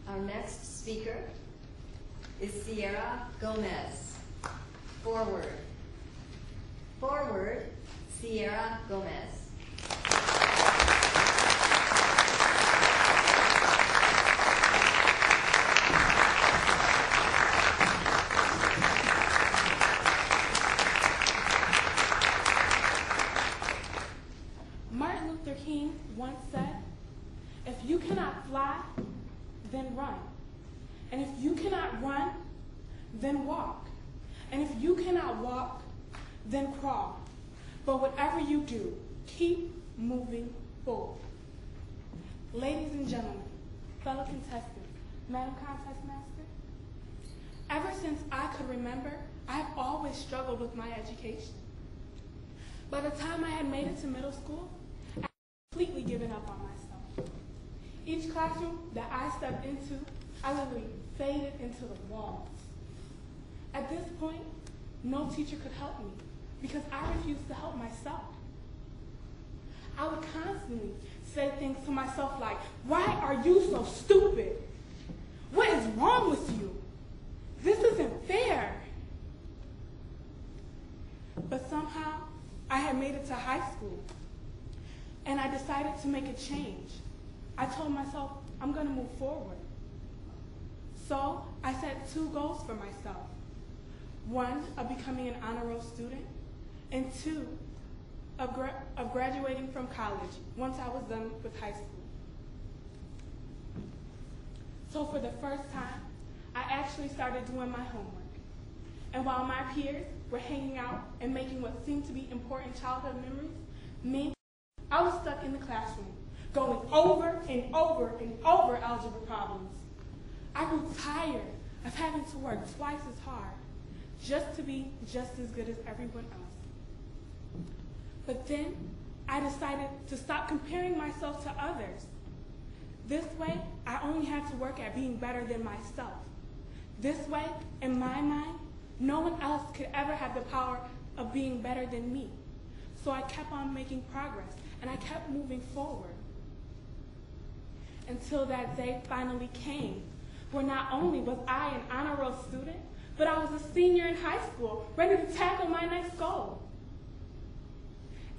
Our next speaker is Ceearia Gomez. Forward. Forward, Ceearia Gomez. Martin Luther King once said, "If you cannot fly, then run. And if you cannot run, then walk. And if you cannot walk, then crawl. But whatever you do, keep moving forward." Ladies and gentlemen, fellow contestants, Madam Contest Master, ever since I could remember, I have always struggled with my education. By the time I had made it to middle school, I had completely given up on myself. Each classroom that I stepped into, I literally faded into the walls. At this point, no teacher could help me because I refused to help myself. I would constantly say things to myself like, "Why are you so stupid? What is wrong with you? This isn't fair." But somehow, I had made it to high school, and I decided to make a change. I told myself, I'm going to move forward. So I set 2 goals for myself. 1, of becoming an honor roll student, and 2, of graduating from college once I was done with high school. So for the first time, I actually started doing my homework. And while my peers were hanging out and making what seemed to be important childhood memories, I was stuck in the classroom, going over and over and over algebra problems. I grew tired of having to work twice as hard just to be just as good as everyone else. But then I decided to stop comparing myself to others. This way, I only had to work at being better than myself. This way, in my mind, no one else could ever have the power of being better than me. So I kept on making progress, and I kept moving forward. Until that day finally came, where not only was I an honor roll student, but I was a senior in high school, ready to tackle my next goal.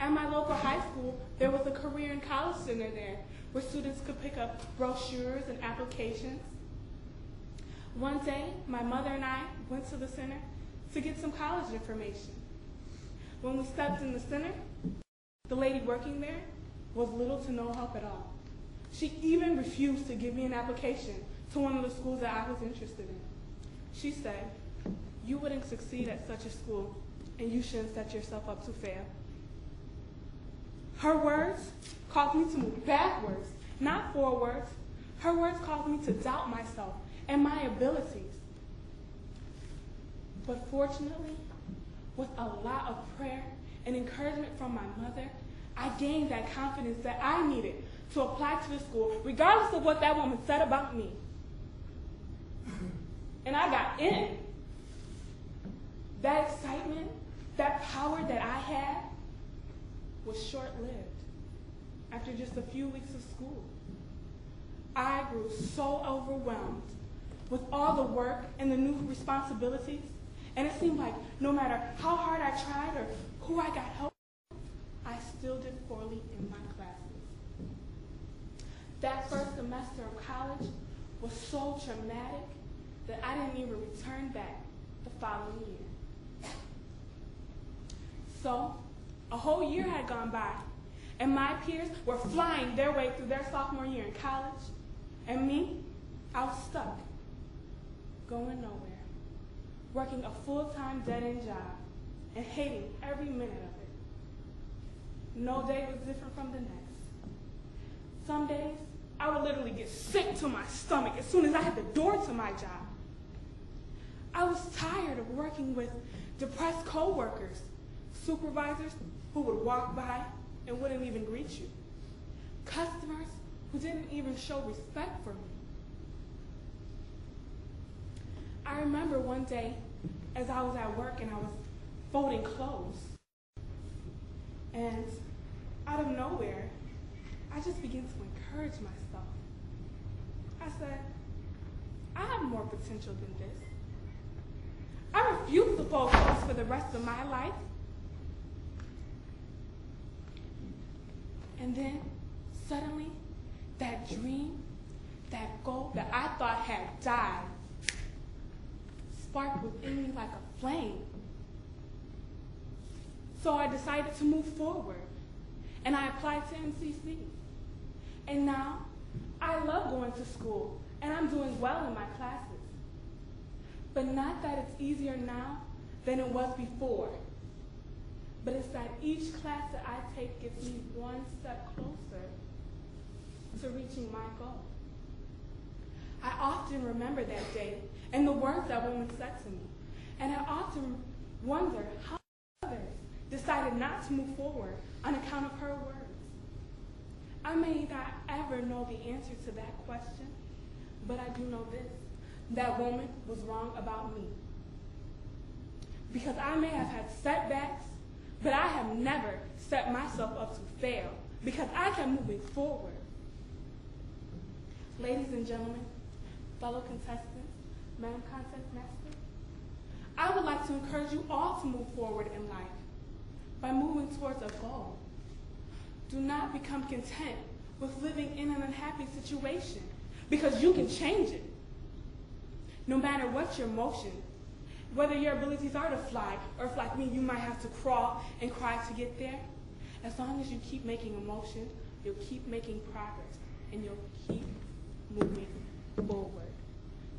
At my local high school, there was a career and college center there, where students could pick up brochures and applications. One day, my mother and I went to the center to get some college information. When we stepped in the center, the lady working there was little to no help at all. She even refused to give me an application to one of the schools that I was interested in. She said, "You wouldn't succeed at such a school, and you shouldn't set yourself up to fail." Her words caused me to move backwards, not forwards. Her words caused me to doubt myself and my abilities. But fortunately, with a lot of prayer and encouragement from my mother, I gained that confidence that I needed to apply to the school, regardless of what that woman said about me. And I got in. That excitement, that power that I had was short-lived. After just a few weeks of school, I grew so overwhelmed with all the work and the new responsibilities, and it seemed like no matter how hard I tried or who I got help, I still did poorly in my classes. That first semester of college was so traumatic that I didn't even return back the following year. So, a whole year had gone by, and my peers were flying their way through their sophomore year in college, and me, I was stuck, going nowhere, working a full-time dead-end job, and hating every minute of it. No day was different from the next. Some days, I would literally get sick to my stomach as soon as I hit the door to my job. I was tired of working with depressed coworkers, supervisors who would walk by and wouldn't even greet you, customers who didn't even show respect for me. I remember one day as I was at work and I was folding clothes, and out of nowhere, I just began to encourage myself. I said, more potential than this. I refuse to fold clothes for the rest of my life. And then, suddenly, that dream, that goal that I thought had died, sparked within me like a flame. So I decided to move forward, and I applied to MCC. And now, I love going to school, and I'm doing well in my classes. But not that it's easier now than it was before, but it's that each class that I take gets me one step closer to reaching my goal. I often remember that day and the words that woman said to me, and I often wonder how others decided not to move forward on account of her words. I may not ever know the answer to that question, but I do know this: that woman was wrong about me. Because I may have had setbacks, but I have never set myself up to fail, because I kept moving forward. Ladies and gentlemen, fellow contestants, Madam Contest Master, I would like to encourage you all to move forward in life by moving towards a goal. Do not become content with living in an unhappy situation, because you can change it. No matter what your motion, whether your abilities are to fly, or if like me, you might have to crawl and cry to get there, as long as you keep making a motion, you'll keep making progress, and you'll keep moving forward.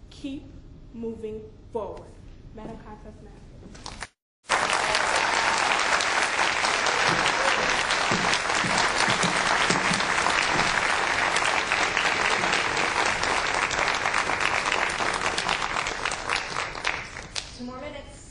Keep moving forward. Madam Contest Master. Two more minutes.